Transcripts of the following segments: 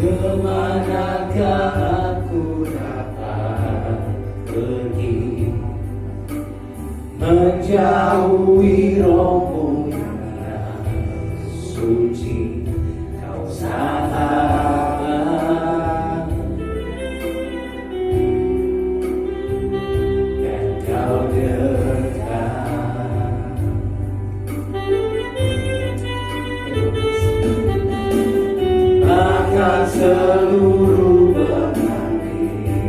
Kemanakah aku dapat pergi, menjauhi rombongan suci kau sahabat, dan kau dekat. Bahkan seluruh pengabdianku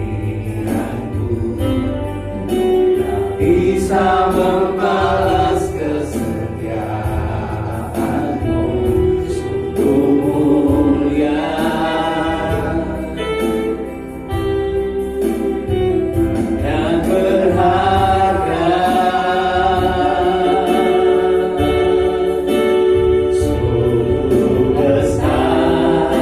tak bisa membalas kesetiaanmu, sungguh mulia dan berharga, sungguh besar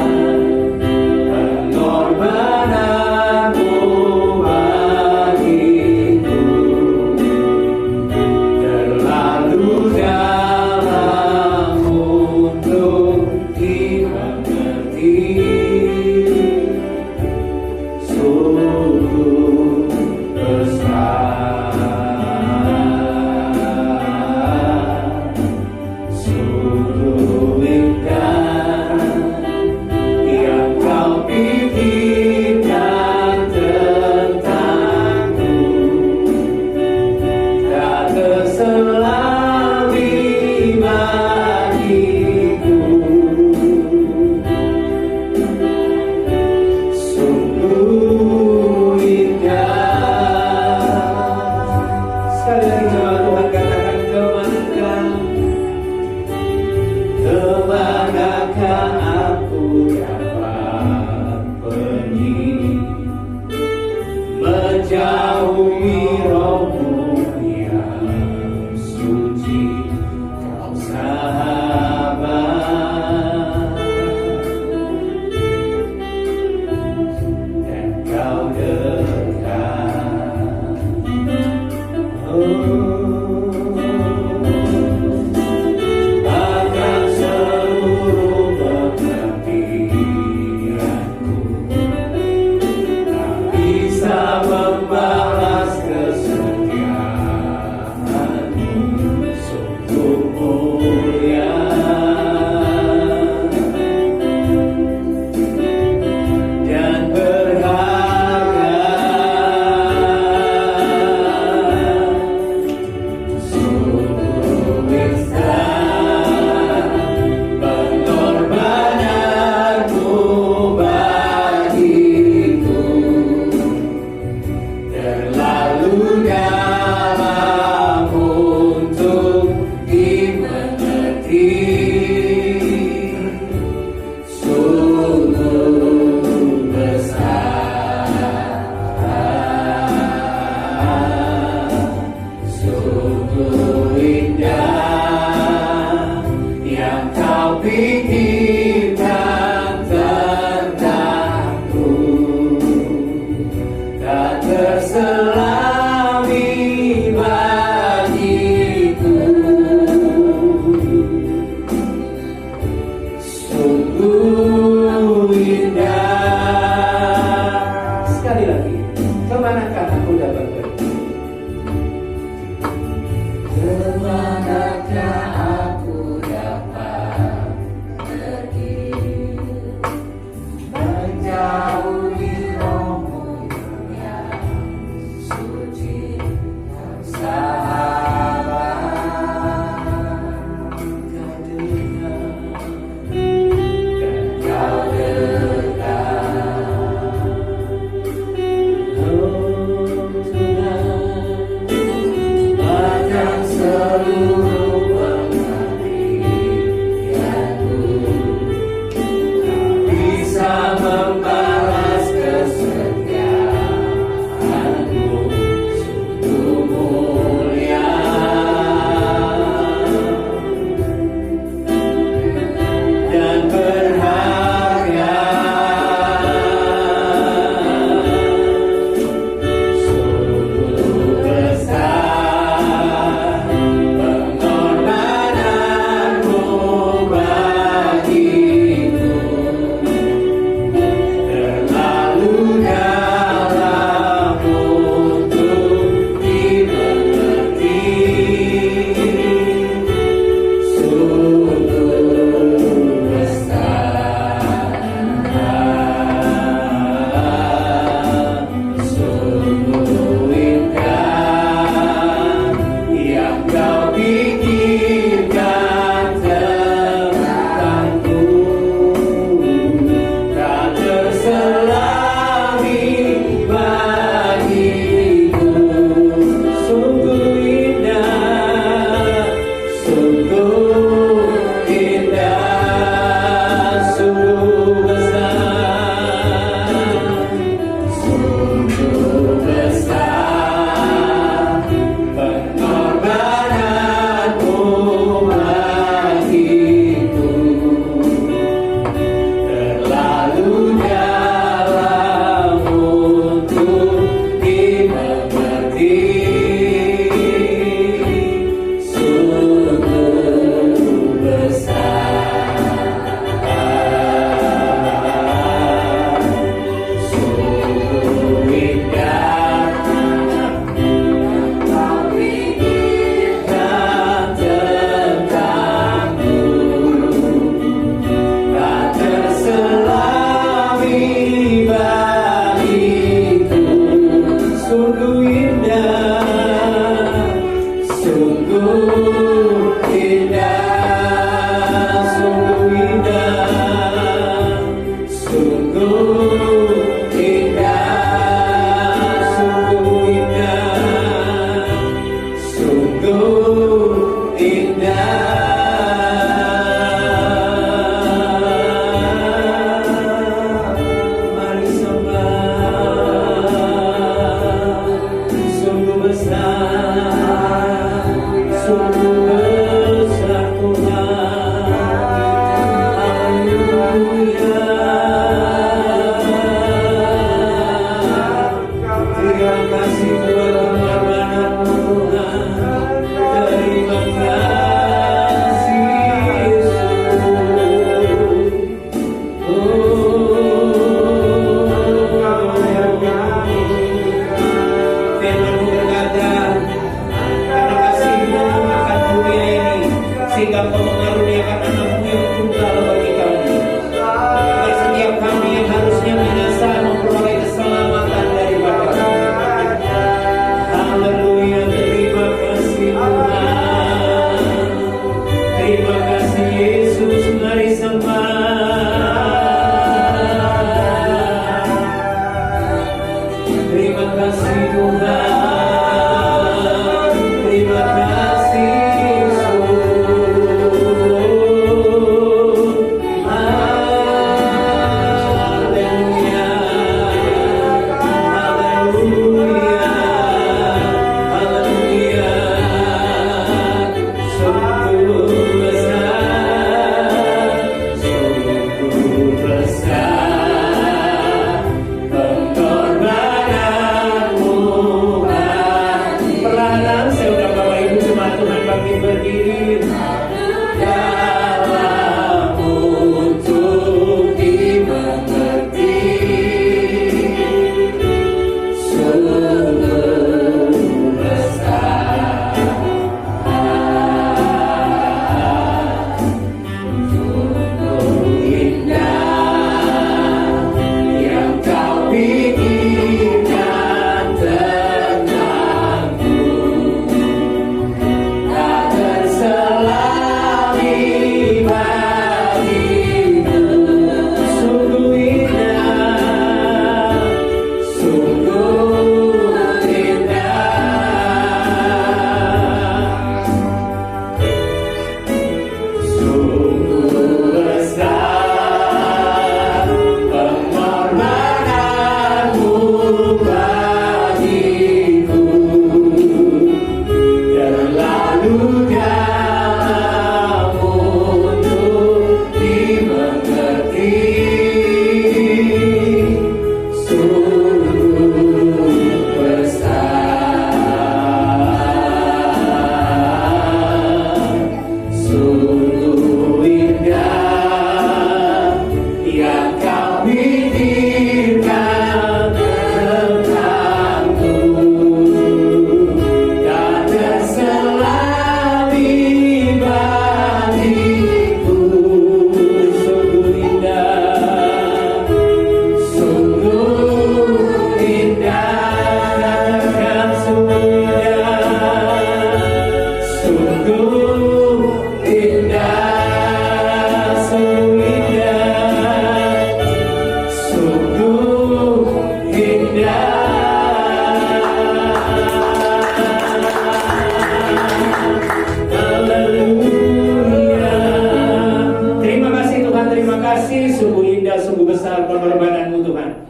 kasih, sungguh indah, sungguh besar pengorbanan-Mu Tuhan.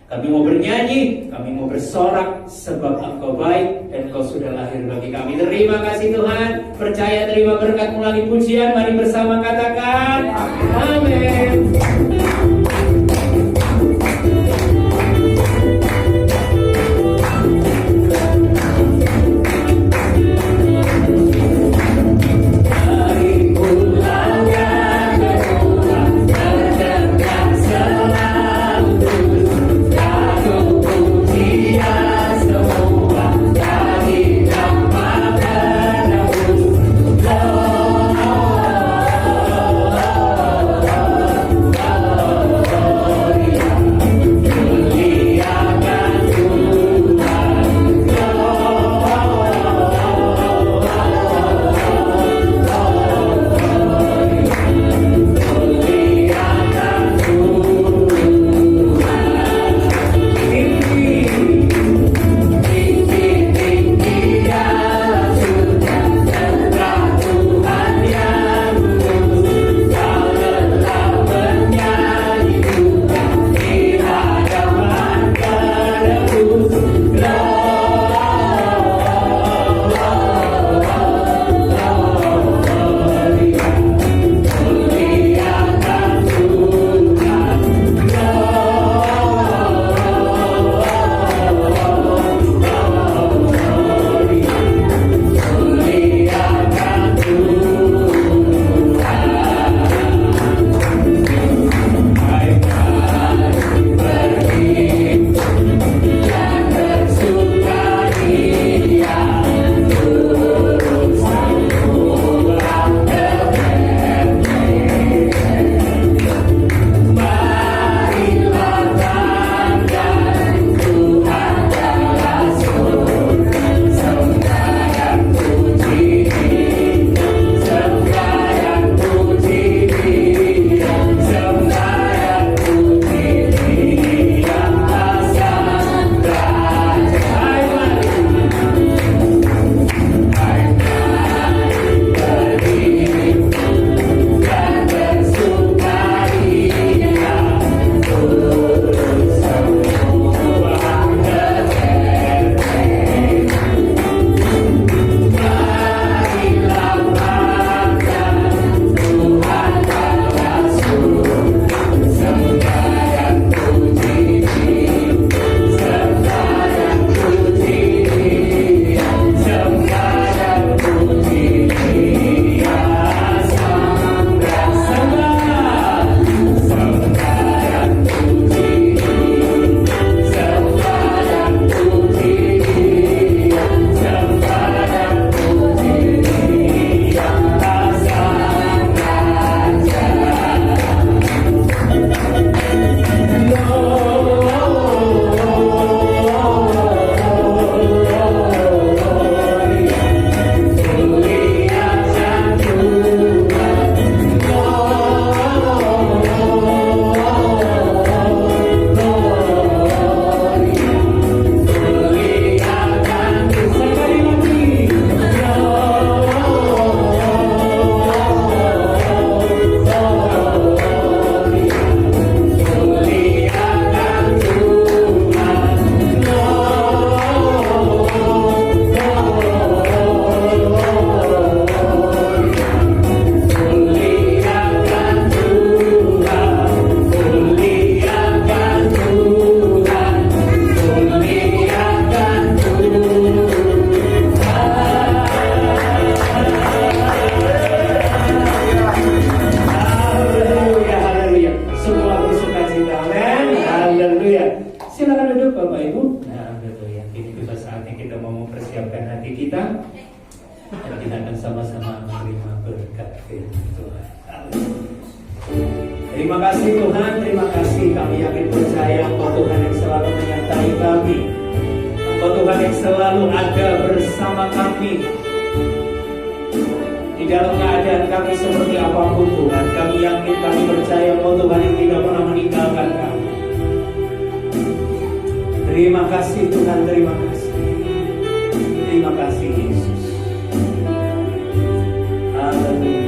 Kami mau bernyanyi, kami mau bersorak, sebab Engkau baik dan Engkau sudah lahir bagi kami. Terima kasih Tuhan, percaya terima berkat melalui pujian. Mari bersama katakan amin. Terima kasih Tuhan, terima kasih. Kami yakin percaya Engkau Tuhan yang selalu menyertai kami. Engkau Tuhan yang selalu ada bersama kami. Di dalam keadaan kami seperti apapun Tuhan, kami yakin, kami percaya Engkau Tuhan yang tidak pernah meninggalkan kami. Terima kasih Tuhan, terima kasih. Terima kasih Yesus. Haleluya.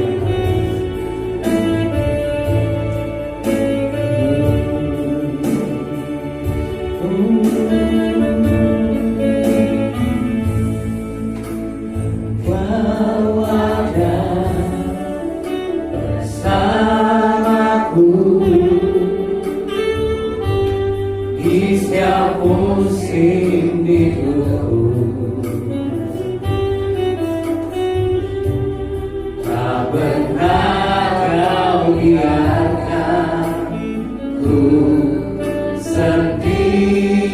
di setiap musim hidupku. Tak pernah kau biarkan ku sendiri.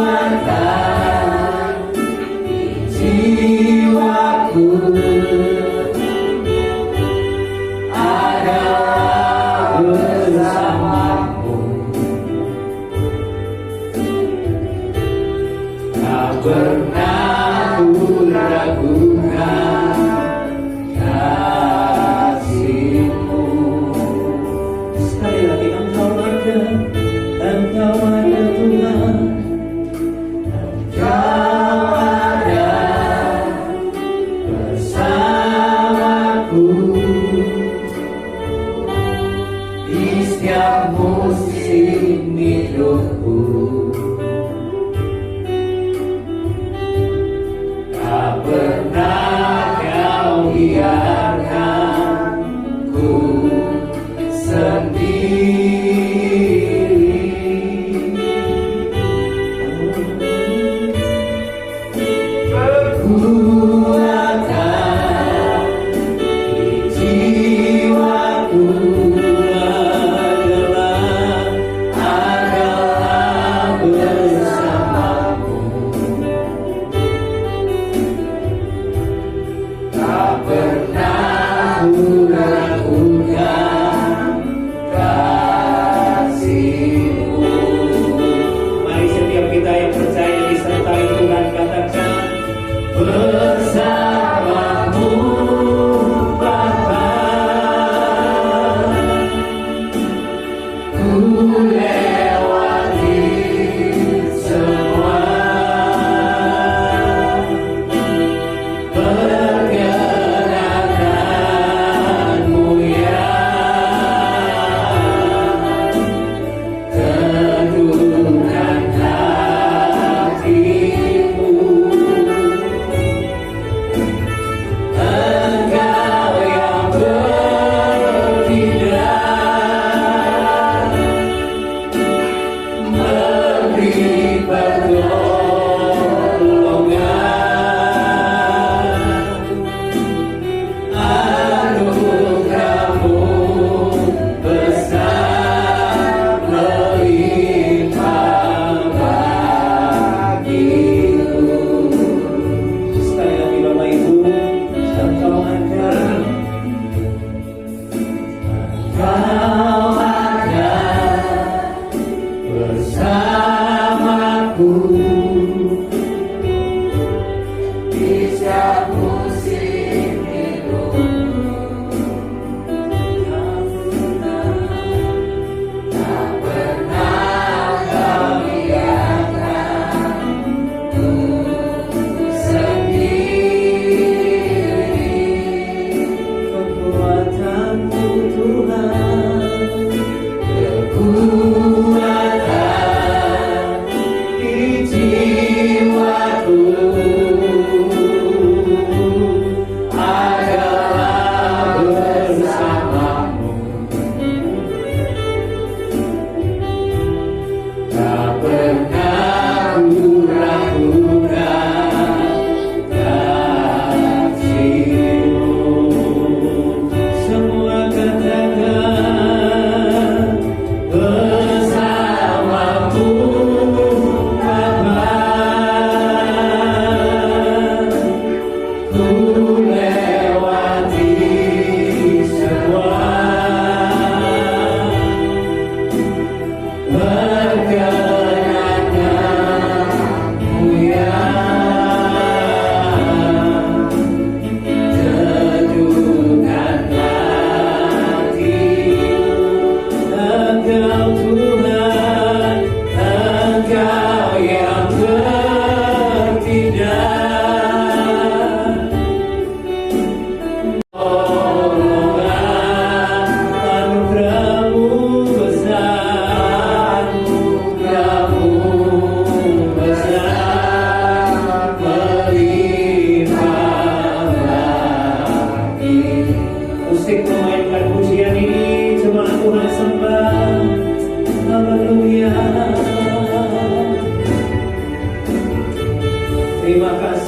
Kekuatan di jiwaku adalah bersamamu. Tak pernah ku ragukan kasih-Mu. Sekali lagi Engkau ada Tuhan. Kau ada bersamaku di setiap musim hidupku. Tak pernah kau biarkan ku sendiri. Kekuatan di jiwaku adalah bersamamu. Tak pernah ku ragukan kasih-Mu. Mari setiap kita yang percaya disertai Tuhan katakan bersama.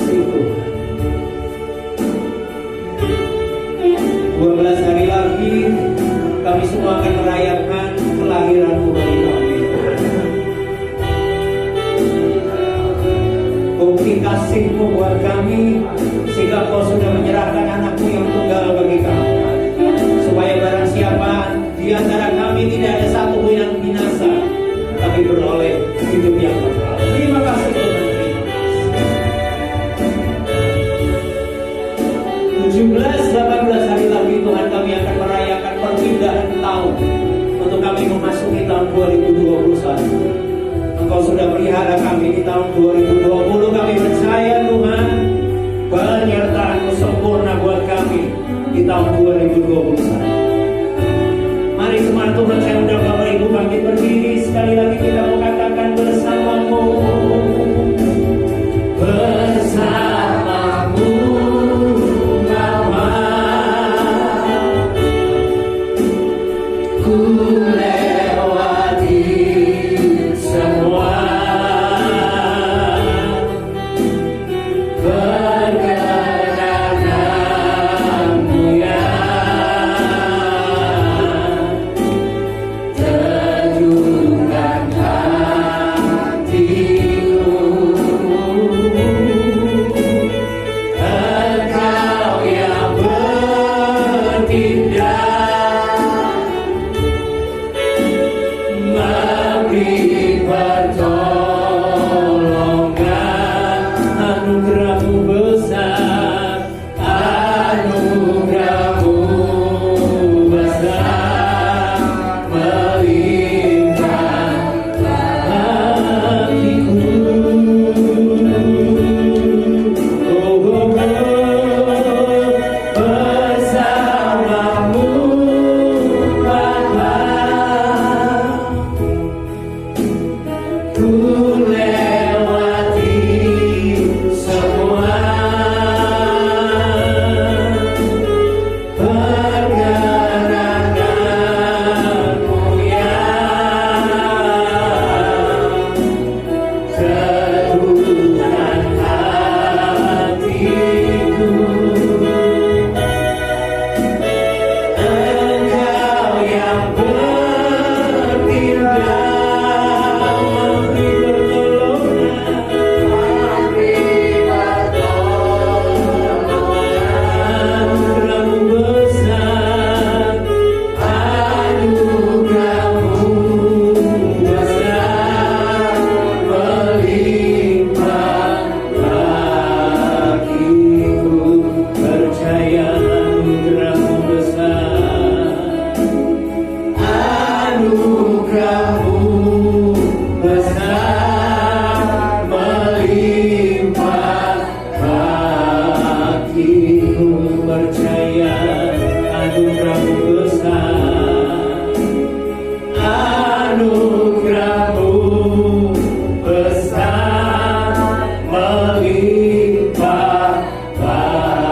kasih Tuhan. 12 hari lagi kami semua akan merayakan kelahiran-Mu bagi kami. Bukti kasih-Mu buat kami, sehingga Kau sudah menyerahkan anak-Mu yang tunggal bagi kami, supaya barang siapa di antara kami tidak ada satu pun yang binasa, tapi beroleh hidup yang kekal. Terima kasih Tuhan. 17-18 hari lagi Tuhan, kami akan merayakan perpindahan tahun untuk kami memasuki tahun 2021. Engkau sudah pelihara kami di tahun 2020. Kami percaya Tuhan, penyertaan-Mu sempurna buat kami di tahun 2021. Mari semua Tuhan, saya undang Bapak Ibu bangkit berdiri. Sekali lagi kita mau katakan bersama-Mu. Bersama-Mu Bapa, ku lewati semua perkenanan-Mu yang teduhkan hatiku. Engkau yang bertindak, memberi pertolongan. Anugerah-Mu besar, anugerah-Mu besar, melimpah hatiku. Bersama-Mu Bapa, ku lewati semua perkenanan-Mu yang teduhkan hatiku. Engkau yang bertindak, memberi pertolongan. Anugerah-Mu besar, anugerah-Mu besar, melimpah bagiku. Percaya anugerah-Mu besar, anugerah-Mu besar, melimpah bagiku. Percaya anugerah-Mu besar, anugerah-Mu besar, melimpah bagiku.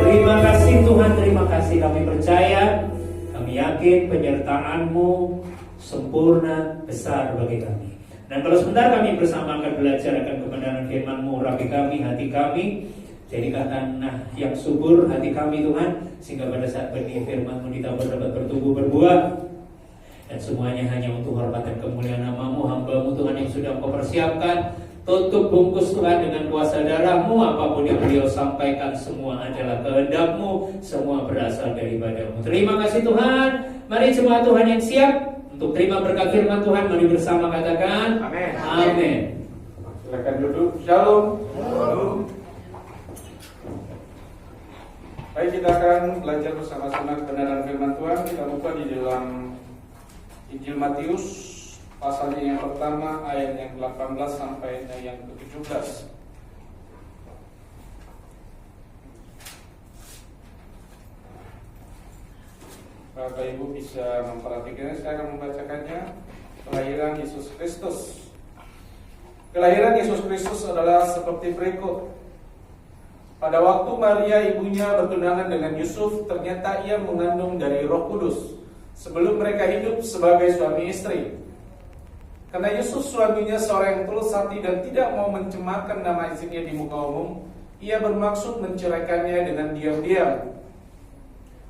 Terima kasih Tuhan, terima kasih. Kami percaya, kami yakin penyertaan-Mu sempurna, besar bagi kami. Dan kalau sebentar kami bersama akan belajar akan kebenaran firman-Mu, urapi kami, hati kami. Jadikan tanah yang subur hati kami Tuhan, sehingga pada saat benih firman-Mu ditabur dapat bertumbuh berbuah. Dan semuanya hanya untuk hormat dan kemuliaan nama-Mu, hamba-Mu Tuhan yang sudah Engkau persiapkan. Tutup bungkus Tuhan dengan kuasa darah-Mu. Apapun yang beliau sampaikan semua adalah kehendak-Mu, semua berasal daripada-Mu. Terima kasih Tuhan. Mari semua Tuhan yang siap untuk terima berkat firman Tuhan, mari bersama katakan amin. Amin. Silakan duduk. Shalom. Baik, kita akan belajar bersama-sama kebenaran firman Tuhan. Kita buka di dalam Injil Matius pasalnya yang pertama ayat yang 18 sampai yang ke-17. Bapak Ibu bisa memperhatikannya. Saya akan membacakannya. Kelahiran Yesus Kristus. Kelahiran Yesus Kristus adalah seperti berikut. Pada waktu Maria ibunya bertunangan dengan Yusuf, ternyata ia mengandung dari Roh Kudus sebelum mereka hidup sebagai suami istri. Karena Yusuf suaminya seorang yang tulus hati dan tidak mau mencemarkan nama istrinya di muka umum, ia bermaksud menceraikannya dengan diam-diam.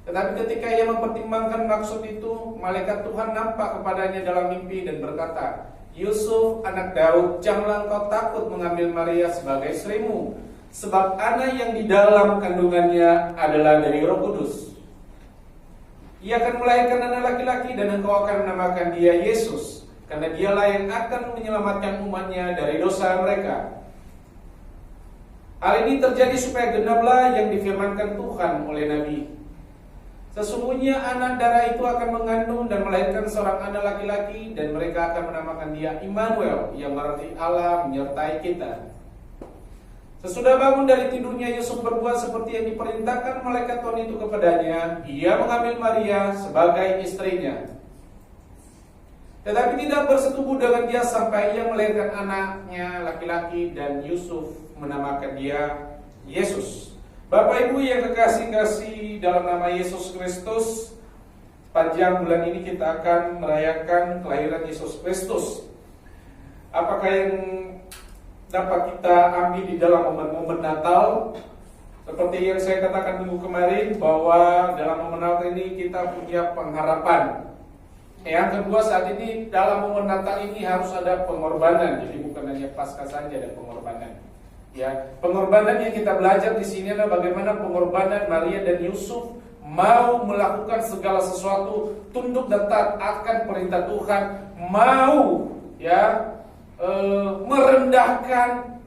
Tetapi ketika ia mempertimbangkan maksud itu, malaikat Tuhan nampak kepadanya dalam mimpi dan berkata, Yusuf, anak Daud, janganlah engkau takut mengambil Maria sebagai istrimu, sebab anak yang di dalam kandungannya adalah dari Roh Kudus. Ia akan melahirkan anak laki-laki dan engkau akan menamakan dia Yesus, karena dialah yang akan menyelamatkan umatnya dari dosa mereka. Hal ini terjadi supaya genaplah yang difirmankan Tuhan oleh Nabi. Sesungguhnya anak darah itu akan mengandung dan melahirkan seorang anak laki-laki, dan mereka akan menamakan dia Immanuel, yang berarti Allah menyertai kita. Sesudah bangun dari tidurnya, Yusuf berbuat seperti yang diperintahkan malaikat Tuhan itu kepadanya. Ia mengambil Maria sebagai istrinya, tetapi tidak bersetubuh dengan dia sampai ia melahirkan anaknya laki-laki, dan Yusuf menamakan dia Yesus. Bapak Ibu yang kekasih-kasih dalam nama Yesus Kristus, sepanjang bulan ini kita akan merayakan kelahiran Yesus Kristus. Apakah yang dapat kita ambil di dalam momen-momen Natal? Seperti yang saya katakan minggu kemarin, bahwa dalam momen Natal ini kita punya pengharapan. Yang kedua, saat ini dalam momen Natal ini harus ada pengorbanan. Jadi bukan hanya Paskah saja, ada pengorbanan. Ya, pengorbanan yang kita belajar di sini adalah bagaimana pengorbanan Maria dan Yusuf mau melakukan segala sesuatu, tunduk dan taat akan perintah Tuhan, mau merendahkan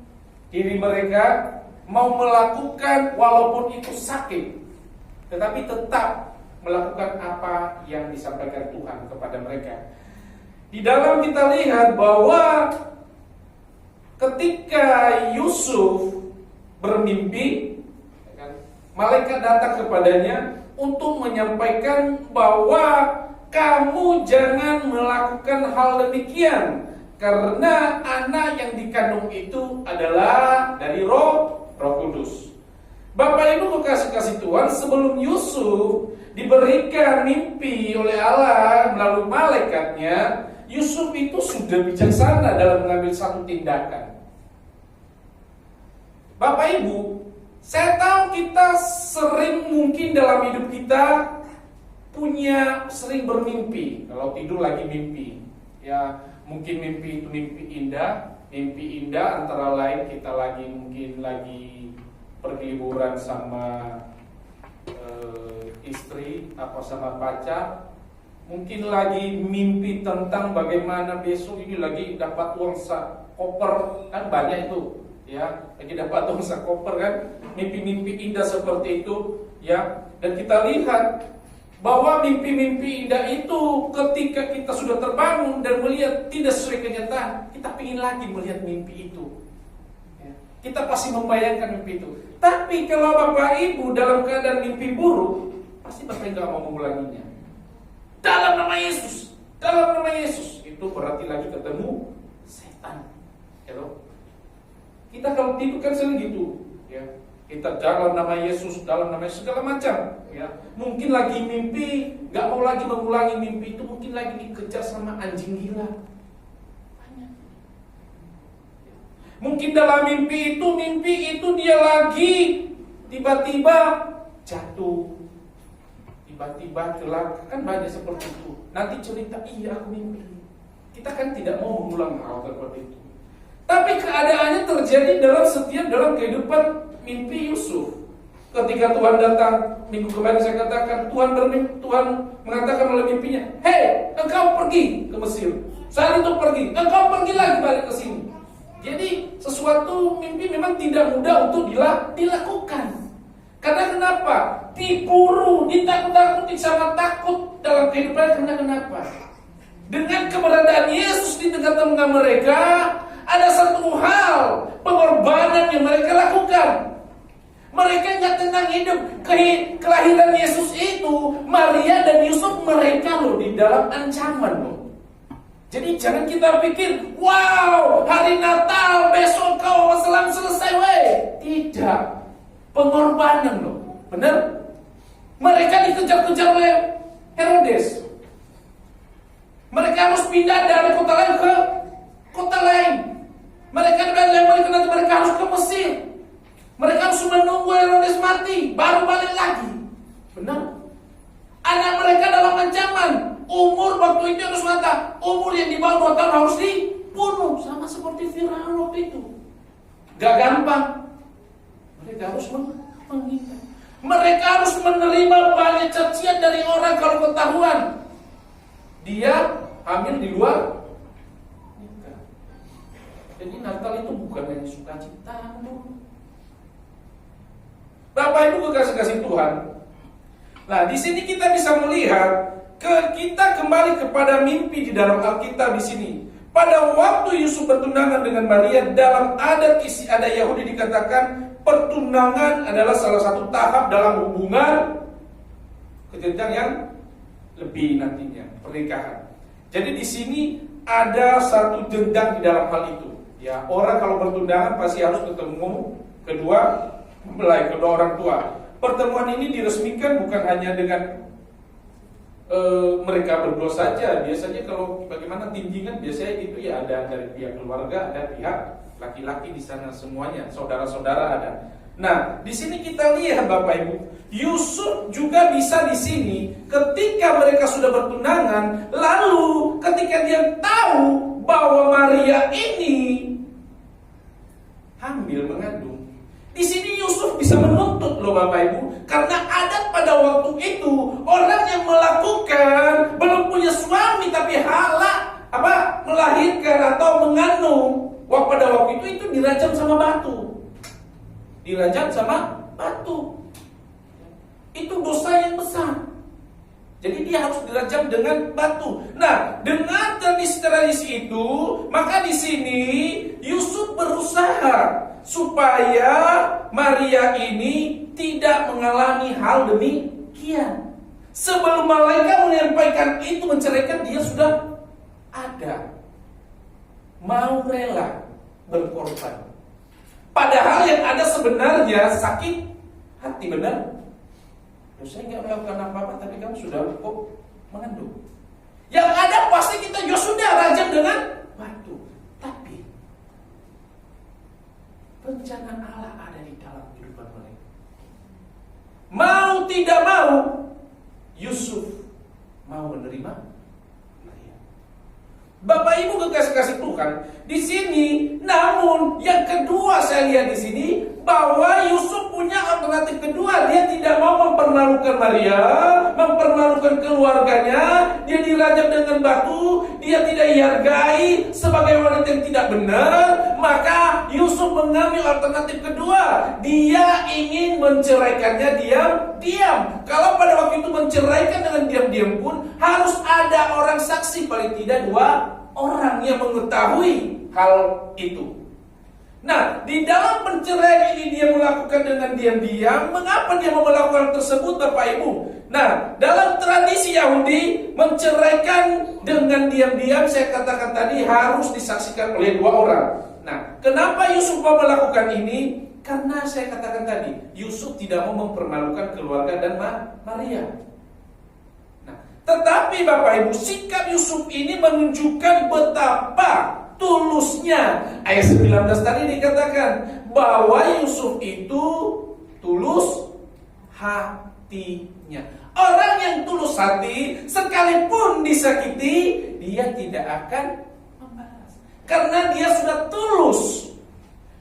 diri mereka, mau melakukan walaupun itu sakit, tetapi tetap melakukan apa yang disampaikan Tuhan kepada mereka. Di dalam kita lihat bahwa ketika Yusuf bermimpi, malaikat datang kepadanya untuk menyampaikan bahwa kamu jangan melakukan hal demikian, karena anak yang dikandung itu adalah dari Roh Kudus. Bapak Ibu kekasih-kasih Tuhan, sebelum Yusuf diberikan mimpi oleh Allah melalui malaikatnya, Yusuf itu sudah bijaksana dalam mengambil satu tindakan. Bapak Ibu, saya tahu kita sering mungkin dalam hidup kita sering bermimpi. Kalau tidur lagi mimpi, ya mungkin mimpi itu mimpi indah. Mimpi indah antara lain kita mungkin lagi pergi liburan sama istri atau sama pacar. Mungkin lagi mimpi tentang bagaimana besok ini lagi dapat uang koper, kan banyak itu, ya, lagi dapat uang koper kan, mimpi-mimpi indah seperti itu, ya. Dan kita lihat bahwa mimpi-mimpi indah itu ketika kita sudah terbangun dan melihat tidak sesuai kenyataan, kita ingin lagi melihat mimpi itu, ya. Kita pasti membayangkan mimpi itu. Tapi kalau Bapak Ibu dalam keadaan mimpi buruk, pasti Bapak nggak mau mengulanginya. Dalam nama Yesus, itu berarti lagi ketemu setan. Hello? Kita kalau tidur kan sering gitu, ya. Kita dalam nama Yesus, segala macam, ya. Mungkin lagi mimpi, nggak mau lagi mengulangi mimpi itu, mungkin lagi dikejar sama anjing gila. Banyak. Mungkin dalam mimpi itu dia lagi tiba-tiba jatuh. Tiba-tiba gelap, kan banyak seperti itu. Nanti cerita, iya aku mimpi. Kita kan tidak mau mengulang hal seperti itu. Tapi keadaannya terjadi dalam kehidupan mimpi Yusuf. Ketika Tuhan datang, minggu kemarin saya katakan, Tuhan mengatakan melalui mimpinya, hei, engkau pergi ke Mesir. Saat itu pergi, engkau pergi lagi balik ke sini. Jadi sesuatu mimpi memang tidak mudah untuk dilakukan. Karena kenapa? Diburu, ditakut-takuti, sangat takut dalam kehidupan. Karena kenapa? Dengan keberadaan Yesus di tengah-tengah mereka, ada satu hal pengorbanan yang mereka lakukan. Mereka nggak tenang hidup. Kelahiran Yesus itu, Maria dan Yusuf, mereka loh di dalam ancaman loh. Jadi jangan kita pikir, wow, hari Natal besok kau selesai, weh. Tidak. Pengorbanan loh, benar? Mereka dikejar-kejar oleh Herodes. Mereka harus pindah dari kota lain ke ke Mesir. Mereka harus menunggu Herodes mati, baru balik lagi. Benar? Anak mereka dalam ancaman. Umur waktu itu harus mata. Umur yang di bawah 2 tahun harus dibunuh. Sama seperti Firaun waktu itu. Gak gampang. Mereka harus menghindar. Mereka harus menerima banyak cacian dari orang kalau ketahuan dia hamil di luar nikah. Jadi Natal itu bukan hanya sukacita. Bapak Ibu kekasih Tuhan. Nah, di sini kita bisa melihat kita kembali kepada mimpi di dalam Alkitab di sini. Pada waktu Yusuf bertunangan dengan Maria, dalam adat istiadat Yahudi dikatakan pertunangan adalah salah satu tahap dalam hubungan ke jenjang yang lebih nantinya, pernikahan. Jadi di sini ada satu jenjang di dalam hal itu. Ya, orang kalau bertunangan pasti harus ketemu kedua mempelai, kedua orang tua. Pertemuan ini diresmikan bukan hanya dengan mereka berdua saja. Biasanya kalau bagaimana tinjingan biasanya itu ya ada dari pihak keluarga, ada pihak laki-laki di sana semuanya, saudara-saudara ada. Nah, di sini kita lihat Bapak Ibu, Yusuf juga bisa di sini ketika mereka sudah bertunangan, lalu ketika dia tahu bahwa Maria ini hamil mengandung. Di sini Yusuf bisa menuntut loh Bapak Ibu, karena adat pada waktu itu orang yang melakukan belum punya suami tapi melahirkan atau mengandung, pada waktu itu dirajam sama batu. Dirajam sama batu. Itu dosa yang besar. Jadi dia harus dirajam dengan batu. Nah, dengan tradisi-tradisi itu, maka di sini Yusuf berusaha supaya Maria ini tidak mengalami hal demikian. Sebelum malaikat menyampaikan itu, menceraikan, dia sudah ada, mau rela berkorban. Padahal yang ada sebenarnya sakit hati, benar? Saya nggak melakukan apa-apa, tapi kamu sudah kok mengandung. Yang ada pasti kita sudah rajam dengan batu. Tapi rencana Allah ada di dalam kehidupan mereka. Mau tidak mau, Yusuf mau menerima Maria. Bapak Ibu kekasih Tuhan, di sini. Namun yang kedua saya lihat di sini bahwa Yusuf punya alternatif kedua. Dia tidak mau mempermalukan Maria, mempermalukan keluarganya. Dia dirajam dengan batu. Dia tidak dihargai sebagai wanita yang tidak benar. Maka Yusuf mengambil alternatif kedua. Dia ingin menceraikannya diam-diam. Kalau pada waktu itu menceraikan dengan diam-diam pun harus ada orang saksi, paling tidak 2 orang yang mengetahui hal itu. Nah, di dalam penceraian ini dia melakukan dengan diam-diam. Mengapa dia mau melakukan tersebut Bapak Ibu? Nah, dalam tradisi Yahudi, menceraikan dengan diam-diam, saya katakan tadi, harus disaksikan oleh 2 orang. Nah, kenapa Yusuf mau melakukan ini? Karena saya katakan tadi, Yusuf tidak mau mempermalukan keluarga dan Maria. Nah, tetapi Bapak Ibu, sikap Yusuf ini menunjukkan betapa tulusnya. Ayat 19 tadi dikatakan bahwa Yusuf itu tulus hatinya. Orang yang tulus hati, sekalipun disakiti, dia tidak akan membalas, karena dia sudah tulus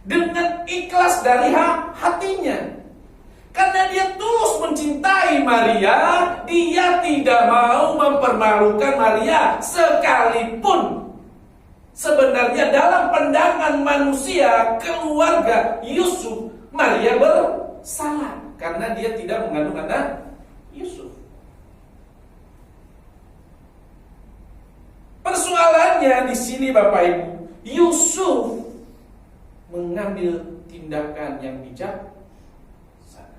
dengan ikhlas dari hatinya. Karena dia tulus mencintai Maria, dia tidak mau mempermalukan Maria sekalipun sebenarnya dalam pandangan manusia, keluarga Yusuf, Maria bersalah karena dia tidak mengandung anak Yusuf. Persoalannya di sini Bapak Ibu, Yusuf mengambil tindakan yang bijaksana.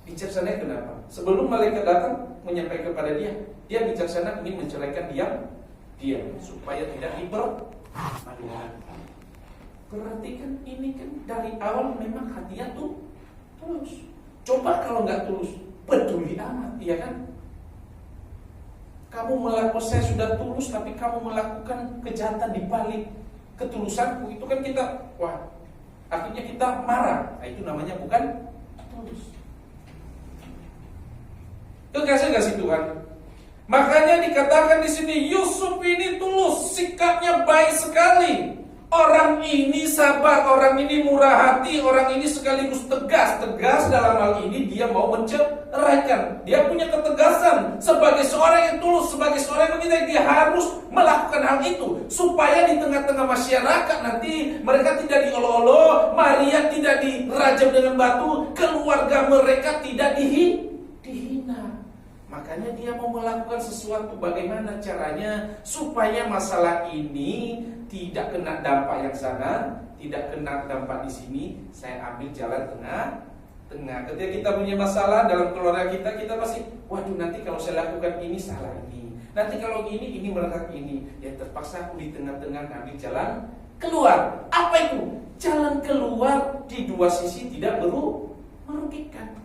Bijaksana kenapa? Sebelum malaikat datang menyampaikan kepada dia bijaksana ingin menceraikan dia supaya tidak dipermalukan. Berarti kan ini kan dari awal memang hatinya tuh tulus. Coba kalau nggak tulus, peduli amat, iya kan? Kamu melakukan, saya sudah tulus, tapi kamu melakukan kejahatan di balik ketulusanku, itu kan kita, wah, artinya kita marah. Nah, itu namanya bukan tulus. Kasih Tuhan. Makanya dikatakan di sini Yusuf ini tulus, sikapnya baik sekali. Orang ini sabar, orang ini murah hati, orang ini sekaligus tegas. Tegas dalam hal ini dia mau menceraikan. Dia punya ketegasan sebagai seorang yang tulus, sebagai seorang yang mencintai, dia harus melakukan hal itu supaya di tengah-tengah masyarakat nanti mereka tidak diolok-olok, Maria tidak dirajam dengan batu, keluarga mereka tidak dihina. Makanya dia mau melakukan sesuatu, bagaimana caranya supaya masalah ini tidak kena dampak yang sana, tidak kena dampak di sini. Saya ambil jalan tengah. Ketika kita punya masalah dalam keluarga kita, kita pasti, waduh nanti kalau saya lakukan ini salah ini, nanti kalau ini merangkak ini. Ya terpaksa aku di tengah-tengah ambil jalan keluar. Apa itu? Jalan keluar di dua sisi tidak merugikan.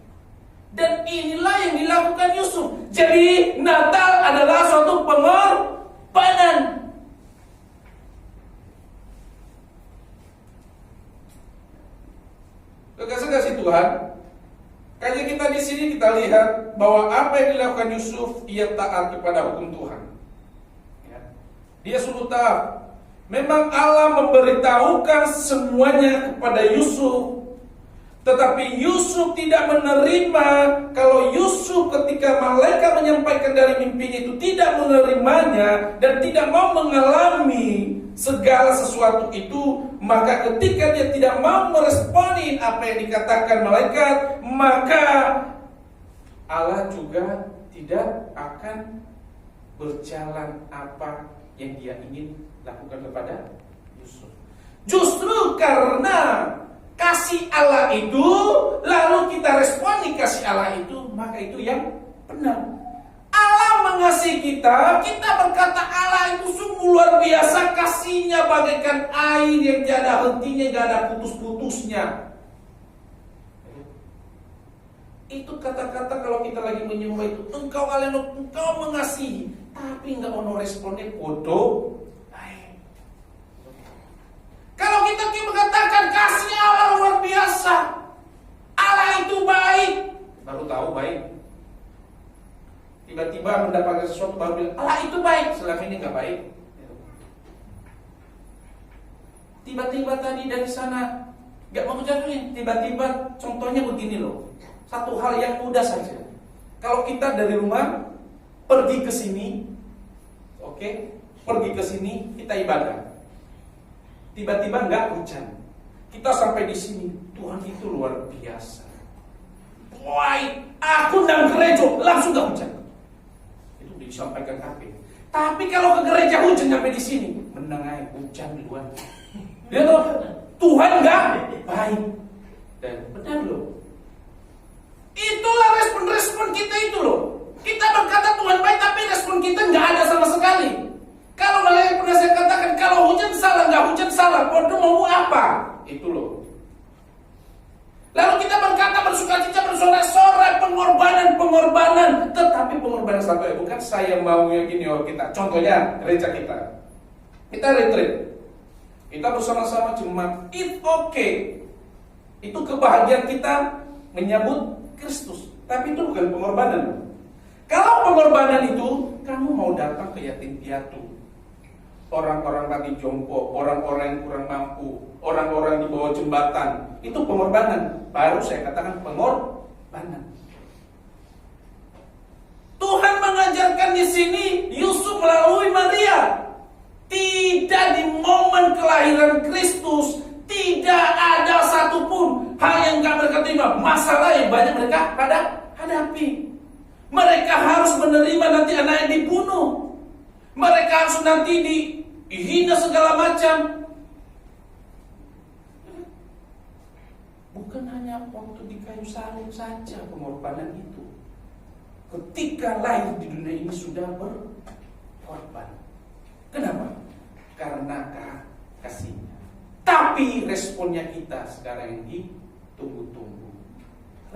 Dan inilah yang dilakukan Yusuf. Jadi Natal adalah suatu pengorbanan. Kasih Tuhan. Kayak kita di sini kita lihat bahwa apa yang dilakukan Yusuf, ia taat kepada hukum Tuhan. Ya. Dia sungguh taat. Memang Allah memberitahukan semuanya kepada Yusuf. Tetapi Yusuf tidak menerima. Kalau Yusuf ketika malaikat menyampaikan dari mimpinya itu tidak menerimanya dan tidak mau mengalami segala sesuatu itu, maka ketika dia tidak mau meresponin apa yang dikatakan malaikat, maka Allah juga tidak akan berjalan apa yang dia ingin lakukan kepada Yusuf. Justru karena kasih Allah itu, lalu kita responi kasih Allah itu, maka itu yang benar. Allah mengasihi kita, kita berkata Allah itu sungguh luar biasa, kasihnya bagaikan air yang tiada hentinya, tidak ada putus-putusnya. Itu kata-kata kalau kita lagi menyembah itu, engkau Allah, engkau mengasihi, tapi enggak ono responnya bodoh. Kalau kita mengatakan kasih Allah luar biasa, Allah itu baik, baru tahu baik. Tiba-tiba mendapatkan sesuatu baru bilang Allah itu baik, selama ini nggak baik. Tiba-tiba tadi dari sana nggak mau jatuhin, tiba-tiba contohnya begini loh. Satu hal yang mudah saja. Kalau kita dari rumah pergi ke sini, oke, pergi ke sini kita ibadah. Tiba-tiba nggak hujan. Kita sampai di sini, Tuhan itu luar biasa. Woi, aku nang gereja langsung nggak hujan. Itu disampaikan HP. Tapi kalau ke gereja hujan sampai di sini, menang aja hujan duluan. Dia tuh Tuhan nggak baik. Dan benar loh. Itulah respon kita itu loh. Kita berkata Tuhan baik, tapi respon kita nggak ada sama sekali. Kalau malaikat pernah saya katakan, kalau hujan salah, nggak hujan salah, bodoh mau apa? Itu loh. Lalu kita berkata bersukacita, bersorak-sorai, pengorbanan. Tetapi pengorbanan satu ya, bukan saya mau yang gini, oh kita. Contohnya gereja kita. Kita retreat. Kita bersama-sama jemaat. It's okay. Itu kebahagiaan kita menyambut Kristus. Tapi itu bukan pengorbanan. Kalau pengorbanan itu, kamu mau datang ke yatim piatu, orang-orang mati jompo, orang-orang yang kurang mampu, orang-orang di bawah jembatan, itu pengorbanan. Baru saya katakan pengorbanan. Tuhan mengajarkan di sini Yusuf melalui Maria. Tidak di momen kelahiran Kristus, tidak ada satupun hal yang gak mereka terima, masalah yang banyak mereka hadapi. Mereka harus menerima nanti anaknya dibunuh. Mereka harus nanti dihina segala macam. Bukan hanya waktu di kayu salib saja pengorbanan itu. Ketika lahir di dunia ini sudah berkorban. Kenapa? Karena kasihnya. Tapi responnya kita sekarang yang ditunggu-tunggu.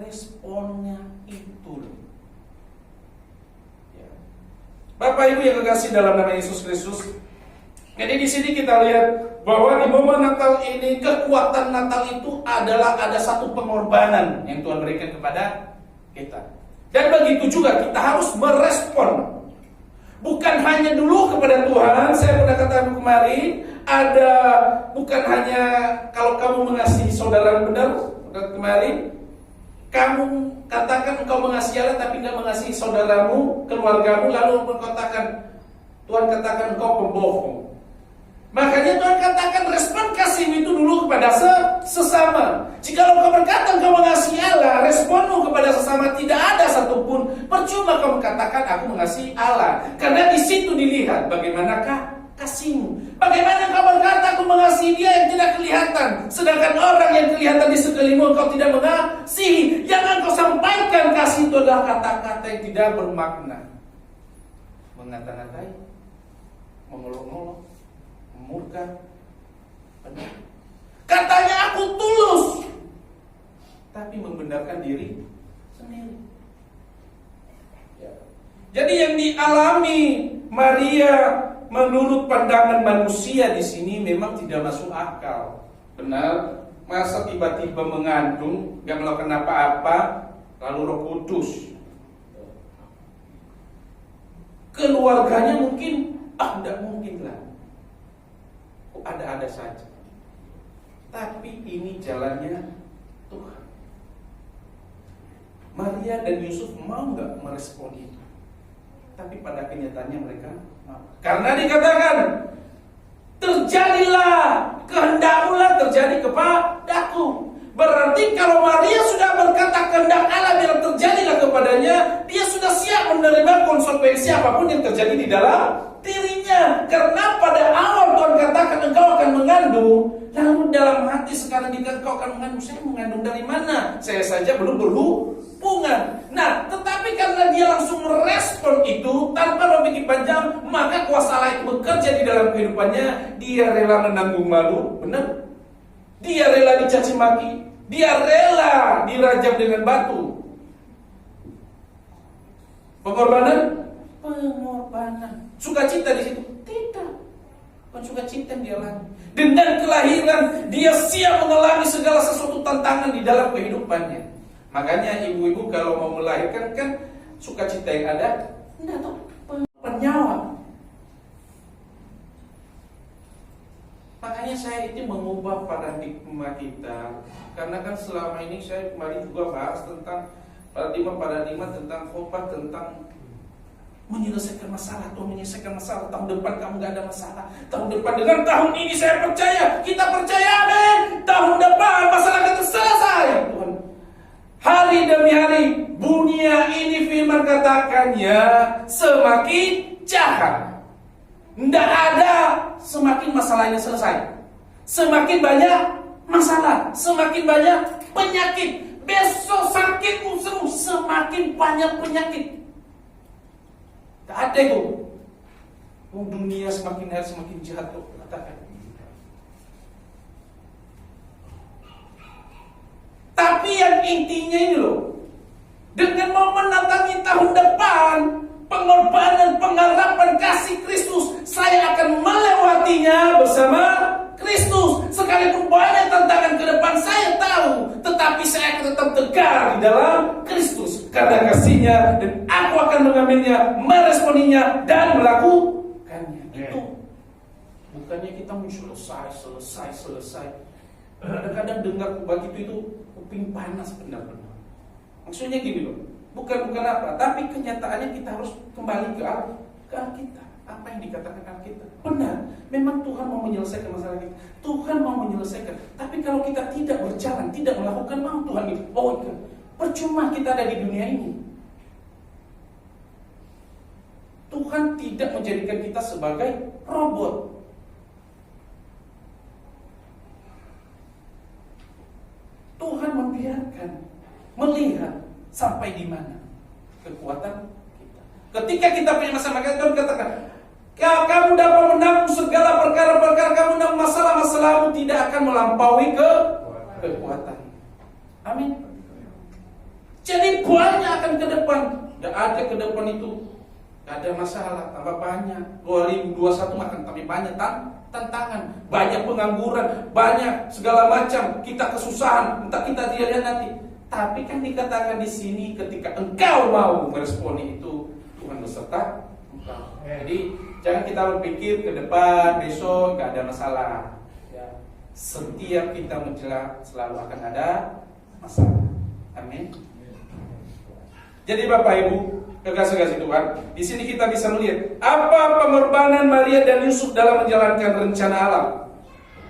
Responnya itu loh. Bapak Ibu yang kekasih dalam nama Yesus Kristus, Jadi di sini kita lihat bahwa di momen Natal ini kekuatan Natal itu adalah ada satu pengorbanan yang Tuhan berikan kepada kita. Dan begitu juga kita harus merespon. Bukan hanya dulu kepada Tuhan, saya pernah katakan kemarin, ada bukan hanya kalau kamu mengasihi saudara benar kemarin, kamu katakan engkau mengasihi Allah tapi tidak mengasihi saudaramu, keluargamu, lalu Tuhan katakan engkau pembohong. Makanya Tuhan katakan respon kasihmu itu dulu kepada sesama. Jika kau berkata engkau mengasihi Allah, responmu kepada sesama tidak ada satupun. Percuma kau katakan aku mengasihi Allah, karena di situ dilihat bagaimanakah kasihmu. Bagaimana kau berkata aku mengasihi dia yang tidak kelihatan, sedangkan orang yang kelihatan di sekelilingmu kau tidak mengasihi. Yang kau sampaikan kasih itu adalah kata-kata yang tidak bermakna, mengata-ngatai, mengolok-olok, memurka. Katanya aku tulus, tapi membenarkan diri sendiri. Jadi yang dialami Maria menurut pandangan manusia di sini memang tidak masuk akal. Benar? Masa tiba-tiba mengandung, gak melakukan apa-apa, lalu Roh Kudus. Keluarganya mungkin, tidak mungkin lah. Ada-ada saja. Tapi ini jalannya Tuhan. Maria dan Yusuf mau gak merespon itu? Tapi pada kenyataannya mereka mau. Karena dikatakan, terjadilah kehendakmu terjadi kepadaku. Berarti kalau Maria sudah berkata kehendak Allah biar terjadilah kepadanya, dia sudah siap menerima konsekuensi apapun yang terjadi di dalam dirinya. Karena pada awal Tuhan katakan engkau akan mengandung, lalu dalam hati sekarang dikatakan engkau akan mengandung. Saya mengandung dari mana? Saya saja belum berhubungan. Nah, tetapi karena dia langsung merespon itu tanpa berpikir panjang, maka kuasa Allah itu bekerja di dalam kehidupannya. Dia rela menanggung malu, benar? Dia rela dicaci maki, dia rela dirajam dengan batu. Pengorbanan, sukacita di situ tidak. Bukan sukacita yang dia alami. Dengan kelahiran dia siap mengalami segala sesuatu tantangan di dalam kehidupannya. Makanya ibu-ibu kalau mau melahirkan kan sukacita yang ada tidak tahu penyawa. Makanya saya itu mengubah paradigma kita. Karena kan selama ini saya kemarin juga bahas tentang paradigma tentang khotbah, tentang menyelesaikan masalah. Tuhan menyelesaikan masalah. Tahun depan kamu gak ada masalah. Tahun depan dengan tahun ini saya percaya, kita percaya, amin. Tahun depan masalah akan selesai. Tuhan, hari demi hari dunia ini firman katakannya semakin jahat. Tidak ada semakin masalahnya selesai. Semakin banyak masalah, semakin banyak penyakit. Besok sakitmu semua, semakin banyak penyakit. Tak ada itu. Dunia semakin hari semakin jahat tuh katakan. Tapi yang intinya ini loh, dengan mau mendatangi tahun depan, pengorbanan, pengharapan kasih Kristus, saya akan melewatinya bersama Kristus. Sekalipun banyak tantangan ke depan saya tahu, tetapi saya akan tetap tegar di dalam Kristus karena kasihnya, dan aku akan mengambilnya, meresponinya dan melakukannya. Itu bukannya kita mau selesai. Kadang-kadang dengar begitu itu kuping panas benar-benar. Maksudnya gini loh, bukan apa, tapi kenyataannya kita harus kembali ke Alkitab. Apa yang dikatakan Alkitab benar. Memang Tuhan mau menyelesaikan masalah kita. Tuhan mau menyelesaikan. Tapi kalau kita tidak berjalan, tidak melakukan, mau Tuhan itu. Percuma kita ada di dunia ini. Tuhan tidak menjadikan kita sebagai robot. Tuhan membiarkan, melihat sampai di mana kekuatan kita. Ketika kita punya masalah, maka Tuhan katakan, kamu dapat menanggung segala perkara-perkara, kamu menanggung masalah-masalahmu, tidak akan melampaui kekuatan. Amin. Jadi banyak akan ke depan. Tidak ada ke depan itu Gak ada masalah, tambah banyak. 2021 makan tapi banyak tantangan, banyak pengangguran, banyak segala macam. Kita kesusahan, entah kita tidak lihat nanti. Tapi kan dikatakan di sini ketika engkau mau meresponi itu, Tuhan beserta engkau. Jadi jangan kita berpikir ke depan besok gak ada masalah. Ya. Setiap kita menjelang selalu akan ada masalah. Amin. Jadi Bapak Ibu, kekasih-kasih Tuhan, di sini kita bisa melihat apa pengorbanan Maria dan Yusuf dalam menjalankan rencana Allah.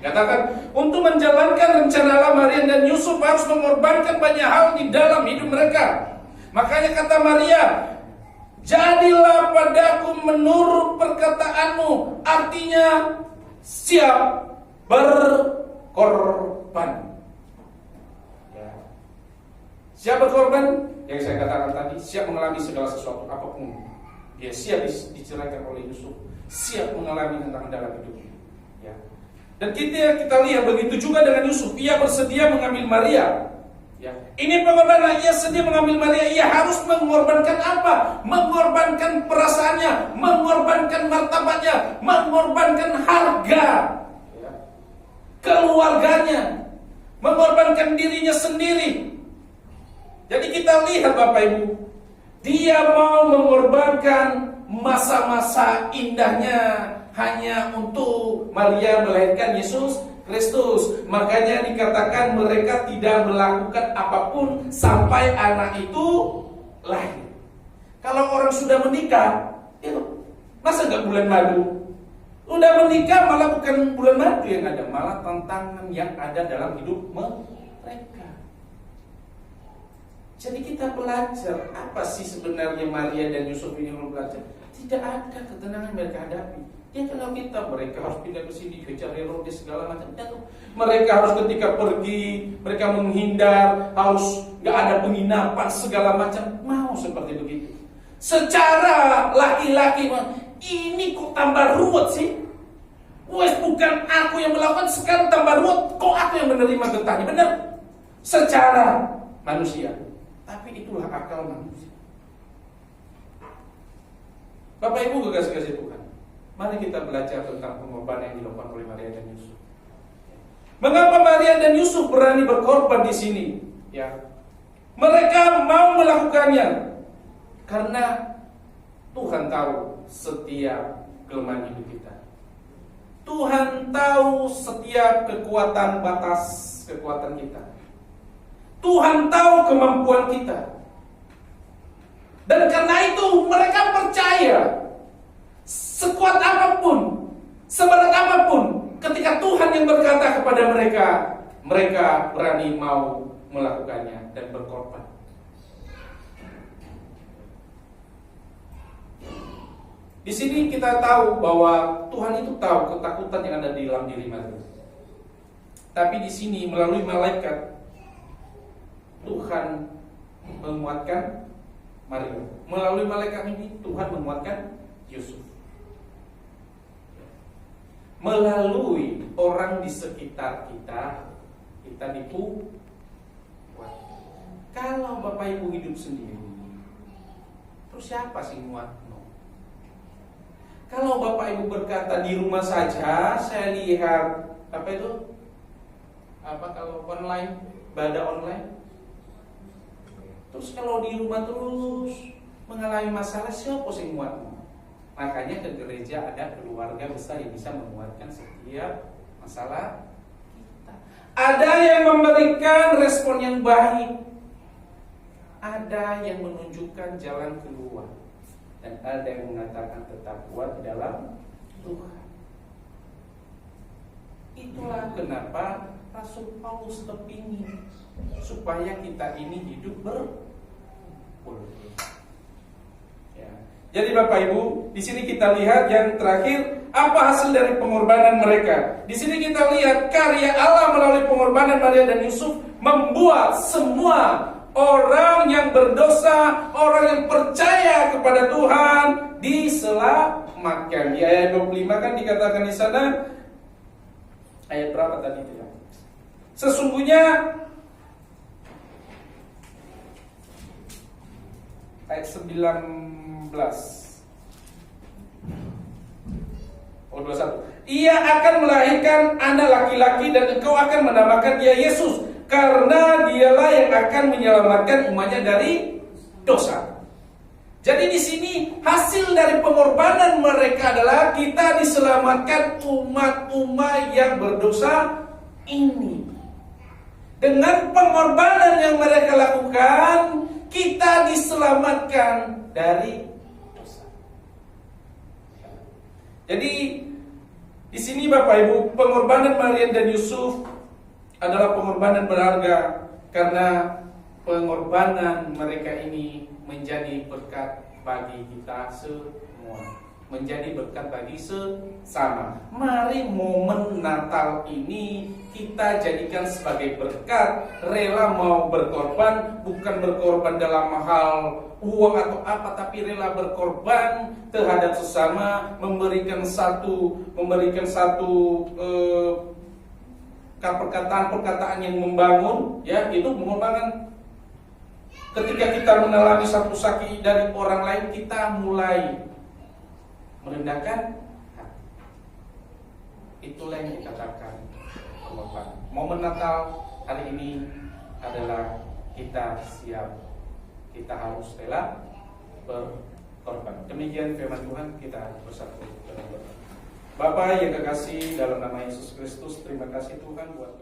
Katakan, untuk menjalankan rencana Allah, Maria dan Yusuf harus mengorbankan banyak hal di dalam hidup mereka. Makanya kata Maria, jadilah padaku menurut perkataanmu. Artinya siap berkorban. Ya. Siap berkorban, yang saya katakan tadi, siap mengalami segala sesuatu apapun. Dia siap diceraikan oleh Yusuf, siap mengalami tantangan dalam hidupnya. Ya. Dan kita lihat begitu juga dengan Yusuf, ia bersedia mengambil Maria. Ya. Ini pengorbanan, ia sedia mengambil Maria, ia harus mengorbankan apa? Mengorbankan perasaannya, mengorbankan martabatnya, mengorbankan harga, ya, keluarganya, mengorbankan dirinya sendiri. Jadi kita lihat Bapak Ibu, dia mau mengorbankan masa-masa indahnya hanya untuk Maria melahirkan Yesus Kristus. Makanya dikatakan mereka tidak melakukan apapun sampai anak itu lahir. Kalau orang sudah menikah, masa nggak bulan madu? Udah menikah malah bukan bulan madu yang ada, malah tantangan yang ada dalam hidup mereka. Jadi kita belajar apa sih sebenarnya Maria dan Yusuf ini belajar? Tidak ada ketenangan mereka hadapi. Ya kalau kita, mereka harus pindah ke sini, kejar Herodes segala macam. Mereka harus ketika pergi, mereka menghindar, harus nggak ada penginapan segala macam. Mau seperti begitu. Secara laki-laki, ini kok tambah ruwet sih? Wes bukan aku yang melakukan, sekarang tambah ruwet. Kok aku yang menerima getahnya? Benar? Secara manusia. Tapi itulah akal manusia. Bapak Ibu kekasih-kasih Tuhan, mari kita belajar tentang pengorbanan yang dilakukan oleh Maria dan Yusuf. Mengapa Maria dan Yusuf berani berkorban di sini? Ya, mereka mau melakukannya karena Tuhan tahu setiap kelemahan hidup kita. Tuhan tahu setiap kekuatan batas kekuatan kita. Tuhan tahu kemampuan kita. Dan karena itu mereka percaya sekuat apapun, seberat apapun, ketika Tuhan yang berkata kepada mereka, mereka berani mau melakukannya dan berkorban. Di sini kita tahu bahwa Tuhan itu tahu ketakutan yang ada di dalam diri Maria. Tapi di sini melalui malaikat Tuhan menguatkan Maria. Melalui malaikat ini Tuhan menguatkan Yusuf. Melalui orang di sekitar kita, kita dikuat. Kalau Bapak Ibu hidup sendiri, terus siapa sih nguatmu? Kalau Bapak Ibu berkata di rumah saja, saya lihat apa itu? Apa kalau online, ibadah online? Terus kalau di rumah terus mengalami masalah, siapa sih nguatmu? Makanya ke gereja ada keluarga besar yang bisa menguatkan setiap masalah kita. Ada yang memberikan respon yang baik, ada yang menunjukkan jalan keluar, dan ada yang mengatakan tetap kuat di dalam Tuhan. Itulah kenapa Rasul Paulus kepingin supaya kita ini hidup berpuluh. Ya. Jadi Bapak Ibu, di sini kita lihat yang terakhir apa hasil dari pengorbanan mereka. Di sini kita lihat karya Allah melalui pengorbanan Maria dan Yusuf membuat semua orang yang berdosa, orang yang percaya kepada Tuhan diselamatkan. Di ayat 25 kan dikatakan di sana, ayat berapa tadi itu ya? Sesungguhnya ayat 19. 21. Ia akan melahirkan anak laki-laki dan engkau akan menamakan dia Yesus, karena dialah yang akan menyelamatkan umatnya dari dosa. Jadi di sini hasil dari pengorbanan mereka adalah kita diselamatkan umat-umat yang berdosa ini. Dengan pengorbanan yang mereka lakukan, kita diselamatkan dari dosa. Jadi di sini Bapak Ibu, pengorbanan Maria dan Yusuf adalah pengorbanan berharga karena pengorbanan mereka ini menjadi berkat bagi kita semua, menjadi berkat bagi sesama. Mari momen Natal ini kita jadikan sebagai berkat, rela mau berkorban, bukan berkorban dalam hal uang atau apa, tapi rela berkorban terhadap sesama, memberikan satu perkataan-perkataan yang membangun, ya, itu pengorbanan. Ketika kita mengalami satu sakit dari orang lain, kita mulai merendahkan hati. Itulah yang dikatakan pengorbanan. Momen Natal hari ini adalah kita siap, kita harus rela berkorban. Demikian firman Tuhan, kita bersatu dalam doa. Bapa yang kekasih, dalam nama Yesus Kristus, terima kasih Tuhan buat